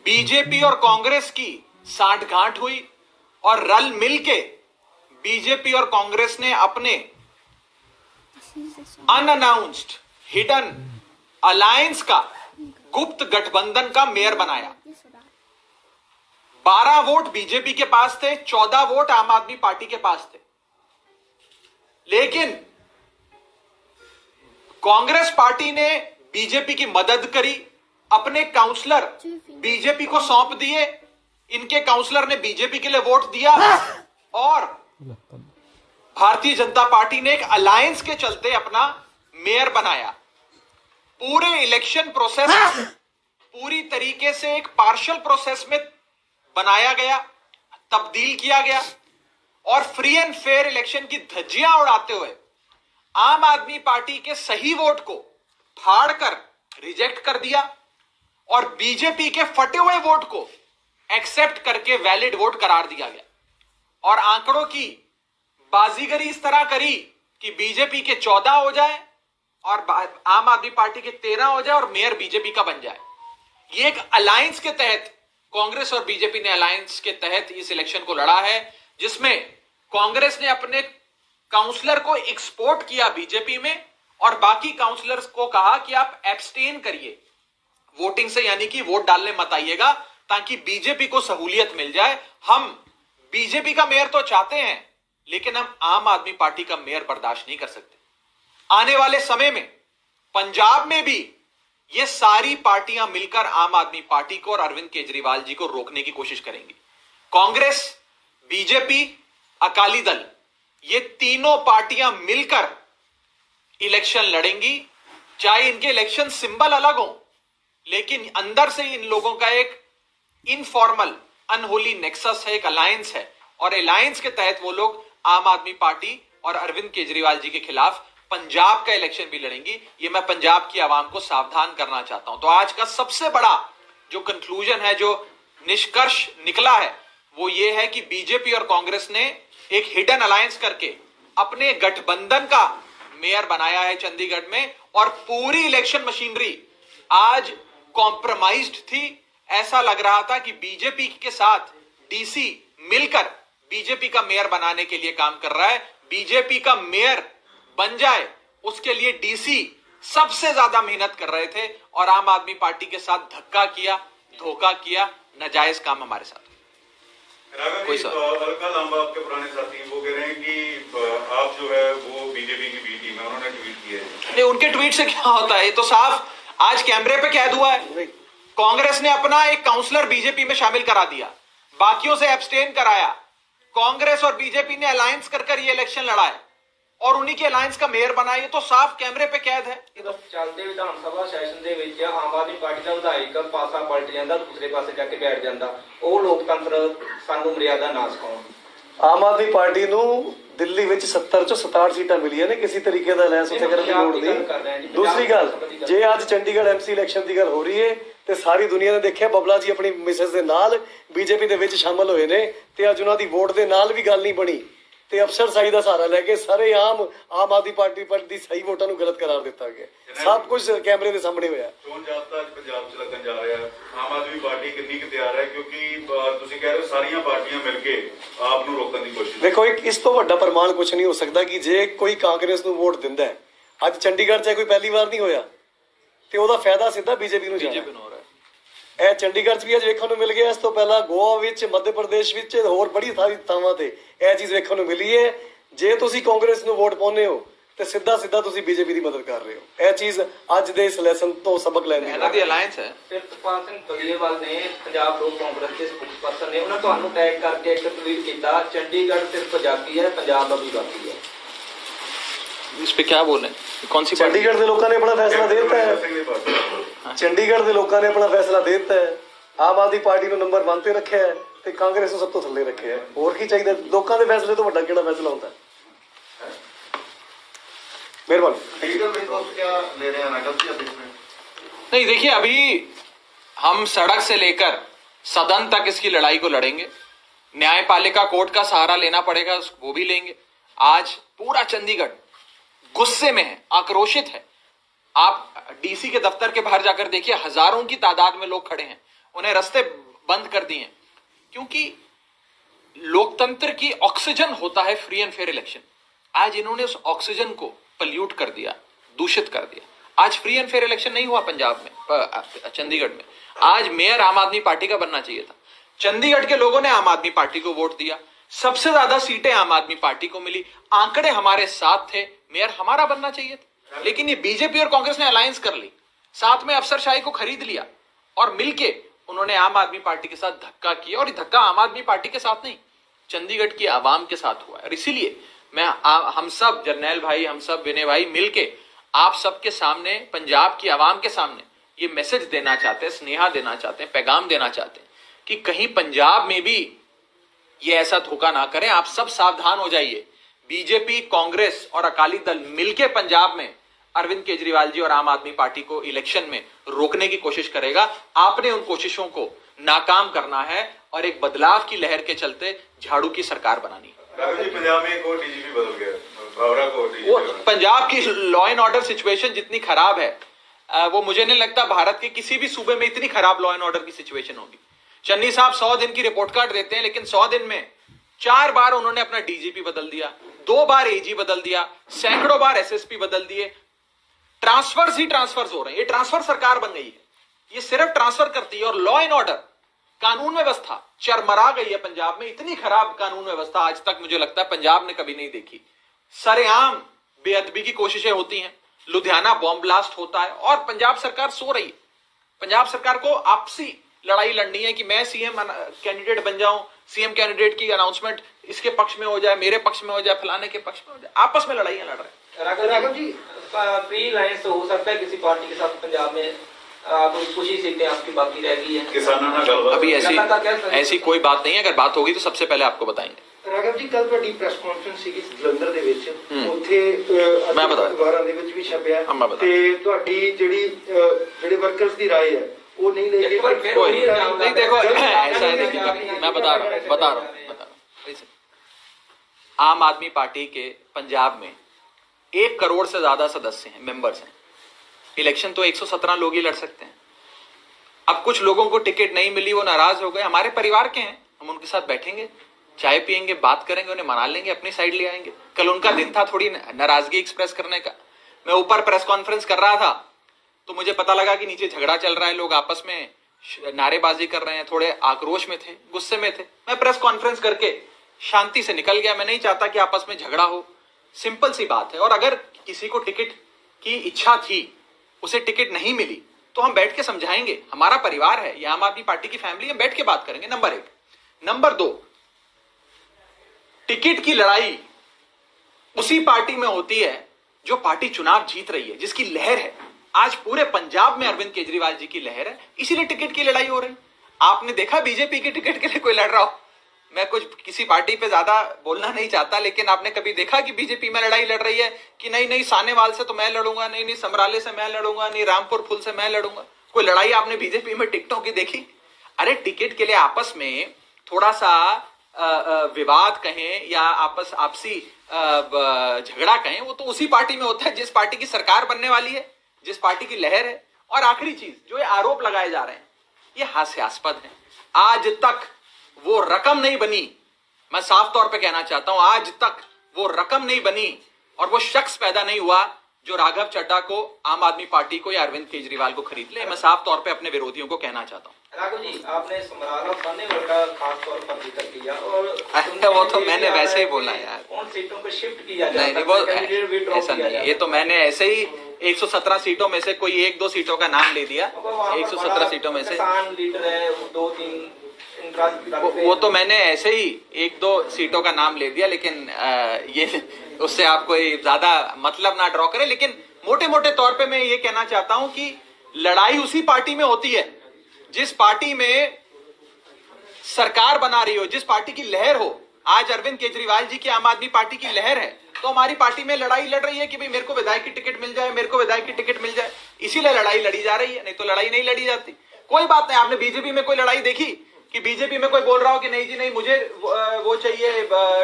BJP और कांग्रेस की सांठगांठ हुई और रल मिलके बीजेपी और कांग्रेस ने अपने अनअनाउंस्ड हिडन अलायंस का गुप्त गठबंधन का मेयर बनाया। 12 वोट बीजेपी के पास थे, 14 वोट आम आदमी पार्टी के पास थे, लेकिन कांग्रेस पार्टी ने बीजेपी की मदद करी, अपने काउंसलर बीजेपी को सौंप दिए, इनके काउंसलर ने बीजेपी के लिए वोट दिया और भारतीय जनता पार्टी ने एक अलायंस के चलते अपना मेयर बनाया। पूरे इलेक्शन प्रोसेस पूरी तरीके से एक पार्शियल प्रोसेस में बनाया गया, तब्दील किया गया और फ्री एंड फेयर इलेक्शन की धज्जियां उड़ाते हुए आम आदमी पार्टी के सही वोट को फाड़कर रिजेक्ट कर दिया और बीजेपी के फटे हुए वोट को एक्सेप्ट करके वैलिड वोट करार दिया गया। और आंकड़ों की बाजीगरी इस तरह करी कि बीजेपी के 14 हो जाए और आम आदमी पार्टी के 13 हो जाए और मेयर बीजेपी का बन जाए। ये एक अलायंस के तहत कांग्रेस और बीजेपी ने अलायंस के तहत इस इलेक्शन को लड़ा है, जिसमें कांग्रेस ने अपने काउंसलर को एक्सपोर्ट किया बीजेपी में और बाकी काउंसलर्स को कहा कि आप एब्सटेन करिए वोटिंग से, यानी कि वोट डालने मत आइएगा ताकि बीजेपी को सहूलियत मिल जाए। हम बीजेपी का मेयर तो चाहते हैं लेकिन हम आम आदमी पार्टी का मेयर बर्दाश्त नहीं कर सकते। आने वाले समय में पंजाब में भी ये सारी पार्टियां मिलकर आम आदमी पार्टी को और अरविंद केजरीवाल जी को रोकने की कोशिश करेंगी। कांग्रेस, बीजेपी, अकाली दल, ये तीनों पार्टियां मिलकर इलेक्शन लड़ेंगी। चाहे इनके इलेक्शन सिंबल अलग हो, लेकिन अंदर से इन लोगों का एक इनफॉर्मल अनहोली नेक्सस है, एक अलायंस है और अलायंस के तहत वो लोग आम आदमी पार्टी और अरविंद केजरीवाल जी के खिलाफ पंजाब का इलेक्शन भी लड़ेंगी। ये मैं पंजाब की आवाम को सावधान करना चाहता हूं। तो आज का सबसे बड़ा जो कंक्लूजन है, जो निष्कर्ष निकला है, वो ये है कि बीजेपी और कांग्रेस ने एक हिडन अलायंस करके अपने गठबंधन का मेयर बनाया है चंडीगढ़ में और पूरी इलेक्शन मशीनरी आज कॉम्प्रोमाइज्ड थी। ऐसा लग रहा था कि बीजेपी के साथ डीसी मिलकर बीजेपी का मेयर बनाने के लिए काम कर रहा है। बीजेपी का मेयर बन जाए उसके लिए डीसी सबसे ज्यादा मेहनत कर रहे थे और आम आदमी पार्टी के साथ धक्का किया, धोखा किया, नाजायज काम हमारे साथ। कोई अलका लांबा आपके पुराने साथी वो कह रहे हैं कि आप जो है वो बीजेपी की बी टीम है, उन्होंने ट्वीट किया है। नहीं, उनके ट्वीट से क्या होता है, ये तो साफ आज कैमरे पे कैद हुआ है। कांग्रेस ने अपना एक काउंसलर बीजेपी में शामिल करा दिया, बाकियों से एब्सटेन कराया। कांग्रेस और बीजेपी ने अलायंस कर ये इलेक्शन लड़ा है और उन्हीं के अलायंस का मेयर बना। ये तो साफ कैमरे पे कैद है। चलते विधानसभा सैशन ਦੇ ਵਿੱਚ ਆਮ ਆਦਮੀ ਪਾਰਟੀ ਦਾ ਵਿਧਾਇਕ ਪਾਸਾ ਪਲਟ ਜਾਂਦਾ, ਦੂਸਰੇ ਪਾਸੇ ਜਾ ਕੇ ਬੈਠ ਜਾਂਦਾ। ਉਹ ਲੋਕਤੰਤਰ ਸਾਨੂੰ ਮਰਿਆਦਾ ਨਾ ਸਿਖਾਉਣ। ਆਮ ਆਦਮੀ ਪਾਰਟੀ ਨੂੰ ਦਿੱਲੀ ਵਿੱਚ 70 ਚੋਂ 67 ਸੀਟਾਂ ਮਿਲੀਆਂ ਨੇ, ਕਿਸੇ ਤਰੀਕੇ ਦਾ ਅਲਾਇੰਸ ਉੱਥੇ ਕਰਨ ਦੀ ਲੋੜ ਨਹੀਂ। ਦੂਸਰੀ ਗੱਲ, ਜੇ ਅੱਜ ਚੰਡੀਗੜ੍ਹ ਐਮਸੀ ਇਲੈਕਸ਼ਨ ਦੀ ਗੱਲ ਹੋ ਰਹੀ ਹੈ ਤੇ ਸਾਰੀ ਦੁਨੀਆ ਨੇ ਦੇਖਿਆ ਬਬਲਾ ਜੀ ਆਪਣੀ ਮਿਸਸ ਦੇ ਨਾਲ ਬੀਜੇਪੀ ਦੇ ਵਿੱਚ ਸ਼ਾਮਲ ਹੋਏ ਨੇ ਤੇ ਅੱਜ ਉਹਨਾਂ ਦੀ ਵੋਟ ਦੇ ਨਾਲ ਵੀ ਗੱਲ ਨਹੀਂ ਬਣੀ ਤੇ ਅਫਸਰਸ਼ਾਹੀ ਦਾ ਸਹਾਰਾ ਲੈ ਕੇ ਸਾਰੇ ਆਮ ਆਦਮੀ ਪਾਰਟੀ ਪਰ ਦੀ ਸਹੀ ਵੋਟਾਂ ਨੂੰ ਗਲਤ ਕਰਾਰ ਦਿੱਤਾ ਗਿਆ। ਸਭ ਕੁਝ ਕੈਮਰੇ ਦੇ ਸਾਹਮਣੇ ਹੋਇਆ। ਚੋਣ ਜਾਬਤਾ ਅੱਜ ਪੰਜਾਬ 'ਚ ਲੱਗਣ ਜਾ ਰਿਹਾ। ਆਮ ਆਦਮੀ ਪਾਰਟੀ ਕਿੰਨੀ ਕੁ ਤਿਆਰ ਹੈ, ਕਿਉਂਕਿ ਤੁਸੀਂ ਕਹਿ ਰਹੇ ਹੋ ਸਾਰੀਆਂ ਪਾਰਟੀਆਂ ਮਿਲ ਕੇ ਆਪ ਨੂੰ ਰੋਕਣ ਦੀ ਕੋਸ਼ਿਸ਼। ਦੇਖੋ, ਇਸ ਤੋਂ ਵੱਡਾ ਪ੍ਰਮਾਣ ਕੁਝ ਨਹੀਂ ਹੋ ਸਕਦਾ ਕਿ ਜੇ ਕੋਈ ਕਾਂਗਰਸ ਨੂੰ ਵੋਟ ਦਿੰਦਾ ਹੈ, ਅੱਜ ਚੰਡੀਗੜ੍ਹ 'ਚ ਕੋਈ ਪਹਿਲੀ ਵਾਰ ਨਹੀਂ ਹੋਇਆ ਤੇ ਉਹਦਾ ਫਾਇਦਾ ਸਿੱਧਾ ਬੀਜੇਪੀ ਨੂੰ ਜਾਣਾ। ਇਹ ਚੰਡੀਗੜ੍ਹ 'ਚ ਵੀ ਅੱਜ ਵੇਖਣ ਨੂੰ ਮਿਲ ਗਿਆ। ਇਸ ਤੋਂ ਪਹਿਲਾਂ ਗੋਆ ਵਿੱਚ, ਮੱਧ ਪ੍ਰਦੇਸ਼ ਵਿੱਚ, ਹੋਰ ਬੜੀ ਸਾਰੀ ਥਾਵਾਂ ਤੇ ਇਹ ਚੀਜ਼ ਵੇਖਣ ਨੂੰ ਮਿਲੀ ਹੈ। ਜੇ ਤੁਸੀਂ ਕਾਂਗਰਸ ਨੂੰ ਵੋਟ ਪਾਉਂਦੇ ਹੋ ਤੇ ਸਿੱਧਾ ਤੁਸੀਂ ਬੀਜੇਪੀ ਦੀ ਮਦਦ ਕਰ ਰਹੇ ਹੋ। ਇਹ ਚੀਜ਼ ਅੱਜ ਦੇ ਇਸ ਲੈਸਨ ਤੋਂ ਸਬਕ ਲੈਣ ਦੀ ਇਹਨਾਂ ਦੀ ਅਲਾਇੰਸ ਹੈ। ਪ੍ਰਿਤਪਾਲ ਸਿੰਘ ਬਗਲੀਵਾਲ ਨੇ ਪੰਜਾਬ ਲੋਕ ਕਾਂਗਰਸ ਦੇ ਸਪੋਕਸਪਰਸਨ ਨੇ ਉਹਨਾਂ ਤੁਹਾਨੂੰ ਟੈਗ ਕਰਕੇ ਇੱਕ ਟਵੀਟ ਕੀਤਾ, ਚੰਡੀਗੜ੍ਹ ਸਿਰਫ ਪੰਜਾਬੀ ਹੈ, ਪੰਜਾਬ ਦਾ ਵੀ ਬਾਕੀ ਹੈ। इस पे क्या बोल रहे हैं? कौन सी चंडीगढ़ के लोगों ने अपना फैसला दे दिता है। चंडीगढ़ के लोगों ने अपना फैसला दे दिता है। आम आदमी पार्टी को नंबर 1 ਤੇ ਰੱਖਿਆ ਹੈ ਤੇ ਕਾਂਗਰਸ ਨੂੰ ਸਭ ਤੋਂ ਥੱਲੇ ਰੱਖਿਆ ਹੈ। ਹੋਰ ਕੀ ਚਾਹੀਦਾ? ਲੋਕਾਂ ਦੇ ਫੈਸਲੇ ਤੋਂ ਵੱਡਾ ਕਿਹੜਾ ਫੈਸਲਾ ਹੁੰਦਾ ਹੈ? मेहरबानी। नहीं, देखिए, अभी हम सड़क से लेकर सदन तक इसकी लड़ाई को लड़ेंगे। न्यायपालिका कोर्ट का सहारा लेना पड़ेगा, वो भी लेंगे। आज पूरा चंडीगढ़ गुस्से में है, आक्रोशित है। आप डीसी के दफ्तर के बाहर जाकर देखिए, हजारों की तादाद में लोग खड़े हैं, उन्हें रास्ते बंद कर दिए हैं, क्योंकि लोकतंत्र की ऑक्सीजन होता है फ्री एंड फेयर इलेक्शन। आज इन्होंने उस ऑक्सीजन को पल्यूट कर दिया, दूषित कर दिया। आज फ्री एंड फेयर इलेक्शन नहीं हुआ पंजाब में, चंडीगढ़ में। आज मेयर आम आदमी पार्टी का बनना चाहिए था। चंडीगढ़ के लोगों ने आम आदमी पार्टी को वोट दिया, सबसे ज्यादा सीटें आम आदमी पार्टी को मिली, आंकड़े हमारे साथ थे, मेयर हमारा बनना चाहिए था। लेकिन ये बीजेपी और कांग्रेस ने अलायंस कर ली, साथ में अफसरशाही को खरीद लिया और मिलके उन्होंने आम आदमी पार्टी के साथ धक्का किया। और ये धक्का आम आदमी पार्टी के साथ नहीं, चंडीगढ़ की आवाम के साथ हुआ है। और इसीलिए मैं हम सब, जर्नैल भाई, हम सब विनय भाई मिलके आप सबके सामने, पंजाब की आवाम के सामने ये मैसेज देना चाहते हैं, स्नेहा देना चाहते हैं, पैगाम देना चाहते हैं कि कहीं पंजाब में भी ये ऐसा धोखा ना करें। आप सब सावधान हो जाइए। बीजेपी, कांग्रेस और अकाली दल मिलके पंजाब में अरविंद केजरीवाल जी और आम आदमी पार्टी को इलेक्शन में रोकने की कोशिश करेगा। आपने उन कोशिशों को नाकाम करना है और एक बदलाव की लहर के चलते झाड़ू की सरकार बनानी है। पंजाब में एक और डीजीपी बदल गया, बावरा को वो पंजाब की लॉ एंड ऑर्डर सिचुएशन जितनी खराब है, वो मुझे नहीं लगता भारत के किसी भी सूबे में इतनी खराब लॉ एंड ऑर्डर की सिचुएशन होगी। चन्नी साहब 100 दिन की रिपोर्ट कार्ड देते हैं, लेकिन 100 दिन में 4 बार उन्होंने अपना डीजीपी बदल दिया, 2 बार एजी बदल दिया, सैकड़ों बार एसएसपी बदल दिए। ट्रांसफर्स ही ट्रांसफर्स हो रहे हैं। ये ट्रांसफर सरकार बन गई है, ये सिर्फ ट्रांसफर करती है। और लॉ एंड ऑर्डर, कानून व्यवस्था चरमरा गई है पंजाब में। इतनी खराब कानून व्यवस्था आज तक मुझे लगता है पंजाब ने कभी नहीं देखी। सरेआम बेअदबी की कोशिशें होती हैं, लुधियाना बॉम्ब ब्लास्ट होता है और पंजाब सरकार सो रही है। पंजाब सरकार को आपसी लड़ाई लड़नी है कि मैं सीएम कैंडिडेट बन जाऊं, सीएम कैंडिडेट की अनाउंसमेंट इसके पक्ष में हो जाए, मेरे पक्ष में हो जाए, फलाने के पक्ष में हो जाए। आपस में लड़ाइयां लड़ रहे हैं। राघव जी, फ्री लाइन्स हो सकता है किसी पार्टी के साथ पंजाब में कुछ ही सीटें आपकी बाकी रह गई है। किसानों ने गलबात अभी ऐसी कोई बात नहीं है। अगर बात होगी तो सबसे पहले आपको बताएंगे। ਰਾਘਵ ਜੀ, ਕੱਲ ਤੁਹਾਡੀ ਪ੍ਰੈਸ ਕਾਨਫਰੰਸ ਸੀਗੀ ਜਲੰਧਰ ਦੇ ਵਿੱਚ, ਉੱਥੇ ਮੈਂ ਬਤਾ ਅਖਬਾਰਾਂ ਦੇ ਵਿੱਚ ਵੀ ਛਪਿਆ ਤੇ ਤੁਹਾਡੀ ਜਿਹੜੇ ਵਰਕਰਸ ਦੀ ਰਾਏ ਹੈ वो नहीं लेंगे। नहीं देखो, ऐसा है, मैं बता रहा हूँ। आम आदमी पार्टी के पंजाब में 1 करोड़ से ज्यादा सदस्य हैं, मेंबर्स हैं। इलेक्शन तो 117 लोग ही लड़ सकते हैं। अब कुछ लोगों को टिकट नहीं मिली, वो नाराज हो गए, हमारे परिवार के हैं, हम उनके साथ बैठेंगे, चाय पियेंगे, बात करेंगे, उन्हें मना लेंगे, अपनी साइड ले आएंगे। कल उनका दिन था थोड़ी नाराजगी एक्सप्रेस करने का। मैं ऊपर प्रेस कॉन्फ्रेंस कर रहा था तो मुझे पता लगा कि नीचे झगड़ा चल रहा है, लोग आपस में नारेबाजी कर रहे हैं, थोड़े आक्रोश में थे, गुस्से में थे। मैं प्रेस कॉन्फ्रेंस करके शांति से निकल गया। मैं नहीं चाहता कि आपस में झगड़ा हो, सिंपल सी बात है। और अगर किसी को टिकट की इच्छा थी, उसे टिकट नहीं मिली, तो हम बैठ के समझाएंगे। हमारा परिवार है, ये आम आदमी पार्टी की फैमिली, हम बैठ के बात करेंगे। नंबर 1। नंबर 2, टिकट की लड़ाई उसी पार्टी में होती है जो पार्टी चुनाव जीत रही है, जिसकी लहर है। आज पूरे पंजाब में अरविंद केजरीवाल जी की लहर है, इसीलिए टिकट की लड़ाई हो रही। आपने देखा बीजेपी के टिकट के लिए कोई लड़ रहा हो? मैं कुछ किसी पार्टी पे ज्यादा बोलना नहीं चाहता, लेकिन आपने कभी देखा कि बीजेपी में लड़ाई लड़ रही है कि नहीं सानेवाल से तो मैं लड़ूंगा, नहीं समराले से मैं लड़ूंगा, नहीं रामपुर फुल से मैं लड़ूंगा? कोई लड़ाई आपने बीजेपी में टिकटों की देखी? अरे टिकट के लिए आपस में थोड़ा सा विवाद कहें या आपसी झगड़ा कहें, वो तो उसी पार्टी में होता है जिस पार्टी की सरकार बनने वाली है, जिस पार्टी की लहर है। और आखिरी चीज, जो ये आरोप लगाए जा रहे हैं, ये हास्यास्पद है। आज तक वो रकम नहीं बनी, मैं साफ तौर पे कहना चाहता हूं, आज तक वो रकम नहीं बनी और वो शख्स पैदा नहीं हुआ जो राघव चड्ढा को, आम आदमी पार्टी को या अरविंद केजरीवाल को खरीद ले। मैं साफ तौर पे अपने विरोधियों को कहना चाहता हूं। राघव जी, आपने समराला सानेवाल का खास तौर पर जिक्र किया और वो तो मैंने वैसे ही बोला यार, उन सीटों को शिफ्ट किया जाए। नहीं वो ऐसा नहीं है, ये तो मैंने ऐसे ही 117 सीटों में से कोई 1-2 सीटों का नाम ले दिया। 117 सीटों में से किसान लीडर है, 2-3 वो तो मैंने ऐसे ही 1-2 सीटों का नाम ले दिया, लेकिन ये उससे आप कोई ज्यादा मतलब ना ड्रॉ करें। लेकिन मोटे मोटे तौर पे मैं ये कहना चाहता हूं कि लड़ाई उसी पार्टी में होती है जिस पार्टी में सरकार बना रही हो, जिस पार्टी की लहर हो। आज अरविंद केजरीवाल जी की आम आदमी पार्टी की लहर है, तो हमारी पार्टी में लड़ाई लड़ रही है कि भाई मेरे को विधायक की टिकट मिल जाए, मेरे को विधायक की टिकट मिल जाए, इसीलिए लड़ाई लड़ी जा रही है, नहीं तो लड़ाई नहीं लड़ी जाती। कोई बात नहीं। आपने बीजेपी में कोई लड़ाई देखी कि बीजेपी में कोई बोल रहा हो कि नहीं जी नहीं, मुझे वो चाहिए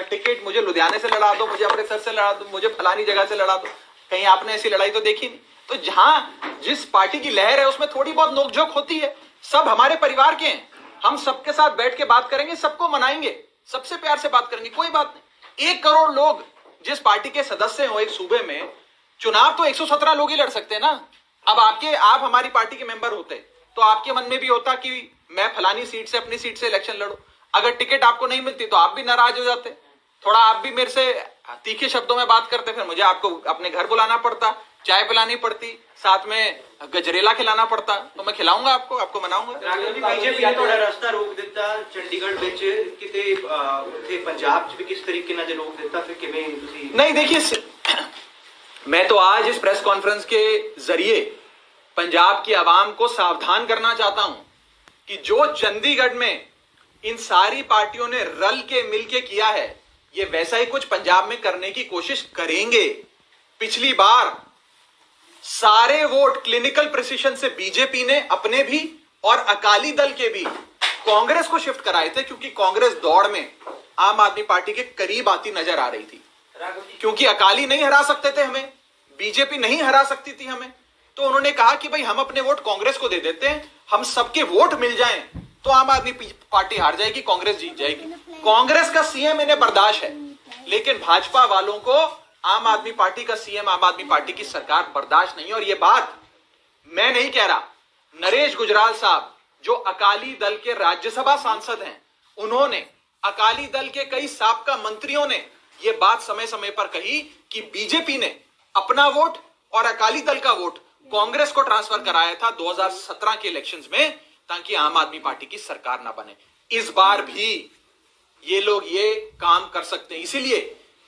टिकट, मुझे लुधियाने से लड़ा दो, मुझे अमृतसर से लड़ा दो, मुझे फलानी जगह से लड़ा दो? कहीं आपने ऐसी लड़ाई तो देखी नहीं। तो जहां जिस पार्टी की लहर है उसमें थोड़ी बहुत नोकझोंक होती है। सब हमारे परिवार के हैं, हम सबके साथ बैठ के बात करेंगे, सबको मनाएंगे, सबसे प्यार से बात करेंगे, कोई बात नहीं। 1 करोड़ लोग जिस पार्टी के सदस्य हो एक सूबे में, चुनाव तो 117 लोग ही लड़ सकते हैं ना। अब आप हमारी पार्टी के मेंबर होते तो आपके मन में भी होता कि मैं फलानी सीट से, अपनी सीट से इलेक्शन लड़ूं। अगर टिकट आपको नहीं मिलती तो आप भी नाराज हो जाते, थोड़ा आप भी मेरे से तीखे शब्दों में बात करते, फिर मुझे आपको अपने घर बुलाना पड़ता, चाय पिलानी पड़ती, साथ में गजरेला खिलाना पड़ता, तो मैं खिलाऊंगा आपको मनाऊंगा। बीजेपी ने थोड़ा रास्ता रोक दिता चंडीगढ़ ਵਿੱਚ ਕਿਤੇ ਉੱਥੇ ਪੰਜਾਬ 'ਚ ਵੀ ਕਿਸ ਤਰੀਕੇ ਨਾਲ ਰੋਕ ਦਿੱਤਾ, ਫਿਰ ਕਿਵੇਂ ਤੁਸੀਂ? नहीं देखिए, मैं तो आज इस प्रेस कॉन्फ्रेंस के जरिए पंजाब की आवाम को सावधान करना चाहता हूं कि जो चंडीगढ़ में इन सारी पार्टियों ने रल के मिल के किया है, ये वैसा ही कुछ पंजाब में करने की कोशिश करेंगे। पिछली बार सारे वोट क्लिनिकल प्रिसिशन से बीजेपी ने अपने भी और अकाली दल के भी कांग्रेस को शिफ्ट कराए थे, क्योंकि कांग्रेस दौड़ में आम आदमी पार्टी के करीब आती नजर आ रही थी। क्योंकि अकाली नहीं हरा सकते थे हमें, बीजेपी नहीं हरा सकती थी हमें, तो उन्होंने कहा कि भाई हम अपने वोट कांग्रेस को दे देते हैं, हम सबके वोट मिल जाएं तो आम आदमी पार्टी हार जाएगी, कांग्रेस जीत जाएगी। कांग्रेस का सीएम इन्हें बर्दाश्त है, लेकिन भाजपा वालों को आम आदमी पार्टी का सीएम, आम आदमी पार्टी की सरकार बर्दाश्त नहीं है। और ये बात मैं नहीं कह रहा, नरेश गुजराल साहब जो अकाली दल के राज्यसभा सांसद हैं, उन्होंने, अकाली दल के कई साबका मंत्रियों ने यह बात समय समय पर कही कि बीजेपी ने अपना वोट और अकाली दल का वोट कांग्रेस को ट्रांसफर कराया था 2017 के इलेक्शंस में, ताकि आम आदमी पार्टी की सरकार ना बने। इस बार भी ये लोग ये काम कर सकते हैं। इसीलिए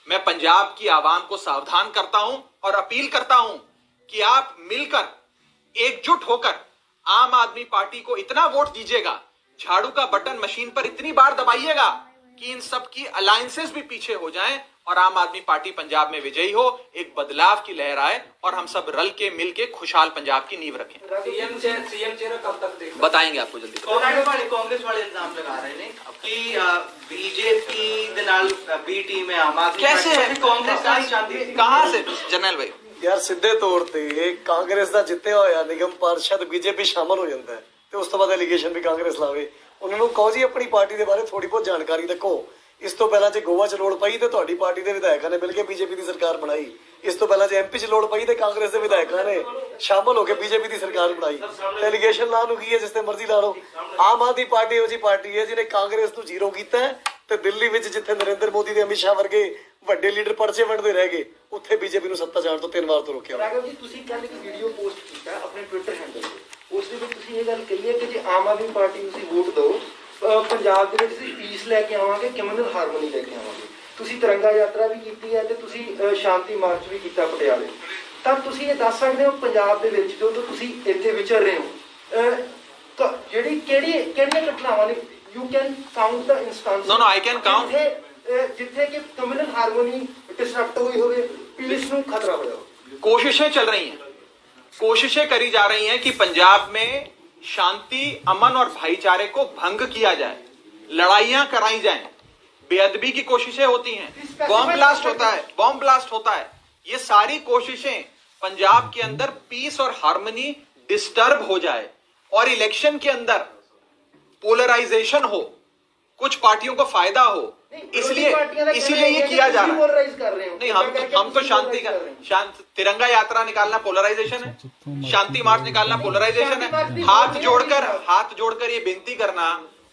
मैं पंजाब की आवाम को सावधान करता हूं और अपील करता हूं कि आप मिलकर, एकजुट होकर आम आदमी पार्टी को इतना वोट दीजिएगा, झाड़ू का बटन मशीन पर इतनी बार दबाइएगा कि इन सब की अलायंसेस भी पीछे हो जाएं और आम आदमी पार्टी पंजाब में विजयी हो, एक बदलाव की लहर आए और हम सब रल के मिल के खुशहाल पंजाब की नींव रखें। सीएम चेहरा कब तक देख बताएंगे आपको जल्दी। कांग्रेस वाले इल्जाम लगा रहे हैं कि बीजेपी ਦੇ ਨਾਲ बी टीम है आम आदमी कैसे है? कांग्रेस का ही चाहती है। कहां से जनरल भाई? ਯਾਰ ਸਿੱਧੇ ਤੌਰ ਤੇ ਕਾਂਗਰਸ ਦਾ ਜਿੱਤਿਆ ਹੋਇਆ ਨਿਗਮ ਪਾਰਸ਼ਦ ਬੀਜੇਪੀ ਸ਼ਾਮਲ ਹੋ ਜਾਂਦਾ ਹੈ ਤੇ ਉਸ ਤੋਂ ਬਾਅਦ ਐਲੀਗੇਸ਼ਨ ਵੀ ਕਾਂਗਰਸ ਲਾਵੇ। ਉਹਨਾਂ ਨੂੰ ਕਹੋ ਜੀ ਆਪਣੀ ਪਾਰਟੀ ਦੇ ਬਾਰੇ ਥੋੜੀ ਬਹੁਤ ਜਾਣਕਾਰੀ ਰੱਖੋ। ਇਸ ਤੋਂ ਪਹਿਲਾਂ ਜੇ ਗੋਆ 'ਚ ਲੋੜ ਪਈ ਤੇ ਤੁਹਾਡੀ ਪਾਰਟੀ ਦੇ ਵਿਧਾਇਕਾਂ ਨੇ ਮਿਲ ਕੇ ਬੀਜੇਪੀ ਦੀ ਸਰਕਾਰ ਬਣਾਈ। ਇਸ ਤੋਂ ਪਹਿਲਾਂ ਜੇ ਐਮਪੀ 'ਚ ਲੋੜ ਪਈ ਤੇ ਕਾਂਗਰਸ ਦੇ ਵਿਧਾਇਕਾਂ ਨੇ ਸ਼ਾਮਲ ਹੋ ਕੇ ਬੀਜੇਪੀ ਦੀ ਸਰਕਾਰ ਬਣਾਈ। ਤੇ ਐਲੀਗੇਸ਼ਨ ਲਾਉਣ ਨੂੰ ਕੀ ਹੈ, ਜਿਸ ਤੇ ਮਰਜ਼ੀ ਲਾ ਲਓ। ਆਮ ਆਦਮੀ ਪਾਰਟੀ ਇਹੋ ਜਿਹੀ ਪਾਰਟੀ ਹੈ ਜਿਹਨੇ ਕਾਂਗਰਸ ਨੂੰ ਜ਼ੀਰੋ ਕੀਤਾ ਤੇ ਦਿੱਲੀ ਵਿੱਚ ਜਿੱਥੇ ਨਰਿੰਦਰ ਮੋਦੀ ਤੇ ਅਮਿਤ ਸ਼ਾਹ ਵਰਗੇ ਵੱਡੇ ਲੀਡਰ ਪਰਚੇ ਵੰਡਦੇ ਰਹਿ ਗਏ, ਉੱਥੇ ਬੀਜੇਪੀ ਨੂੰ ਸੱਤਾ ਜਾਣ ਤੋਂ 3 ਵਾਰ ਤੋਂ ਰੋਕਿਆ। ਰਾਘਵ ਜੀ, ਤੁਸੀਂ ਕੱਲ ਇੱਕ ਵੀਡੀਓ ਪੋਸਟ ਕੀਤਾ ਆਪਣੇ ਟਵਿੱਟਰ ਹੈਂਡਲ ਤੇ, ਉਸ ਦੇ ਵਿੱਚ ਤੁਸੀਂ ਇਹ ਗੱਲ ਕਹੀ ਹੈ ਕਿ ਜੇ ਆਮ ਆਦਮੀ ਪਾਰਟੀ ਨੂੰ ਤੁਸੀਂ ਵੋਟ ਦਿਓ, ਪੰਜਾਬ ਦੇ ਵਿੱਚ ਅਸੀਂ ਪੀਸ ਲੈ ਕੇ ਆਵਾਂਗੇ, ਕਮਿਊਨਲ ਹਾਰਮੋਨੀ ਲੈ ਕੇ ਆਵਾਂਗੇ। ਤੁਸੀਂ ਤਿਰੰਗਾ ਯਾਤਰਾ ਵੀ ਕੀਤੀ ਹੈ ਤੇ ਤੁਸੀਂ ਸ਼ਾਂਤੀ ਮਾਰਚ ਵੀ ਕੀਤਾ ਪਟਿਆਲੇ। ਤਾਂ ਤੁਸੀਂ ਇਹ ਦੱਸ ਸਕਦੇ ਹੋ ਪੰਜਾਬ ਦੇ ਵਿੱਚ ਜਦੋਂ ਤੁਸੀਂ ਇੱਥੇ ਵਿਚਰ ਰਹੇ ਹੋ, ਕਿਹੜੀਆਂ ਘਟਨਾਵਾਂ ਨੇ, you can count the instance? No I can count. ਜਿੱਥੇ ਕਿ ਕਮਿਊਨਲ ਹਾਰਮੋਨੀ डिसरप्ट हुई होवे, पुलिस ਨੂੰ खतरा होया। कोशिशें चल रही हैं, कोशिशें करी जा रही हैं कि पंजाब में शांति, अमन और भाईचारे को भंग किया जाए, लड़ाइयां कराई जाएं, बेअदबी की कोशिशें होती हैं, बॉम्ब ब्लास्ट होता है। ये सारी कोशिशें पंजाब के अंदर पीस और हार्मनी डिस्टर्ब हो जाए और इलेक्शन के अंदर पोलराइजेशन हो, कुछ पार्टियों को फायदा हो, इसलिए ये किया जा रहा है। नहीं, हम तो शांति का तिरंगा यात्रा निकालना पोलराइजेशन है, शांति मार्च निकालना पोलराइजेशन है। हाथ जोड़कर ये बेनती करना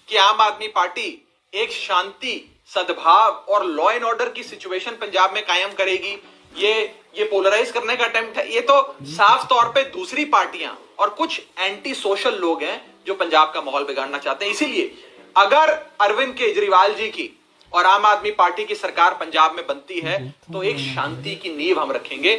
कि आम आदमी पार्टी एक शांति, सद्भाव और लॉ एंड ऑर्डर की सिचुएशन पंजाब में कायम करेगी, ये पोलराइज करने का अटेम्प्ट है। ये तो साफ तौर पे दूसरी पार्टियां और कुछ एंटी सोशल लोग हैं जो पंजाब का माहौल बिगाड़ना चाहते हैं। इसीलिए अगर अरविंद केजरीवाल जी की और आम आदमी पार्टी की सरकार पंजाब में बनती है तो एक शांति की नींव हम रखेंगे,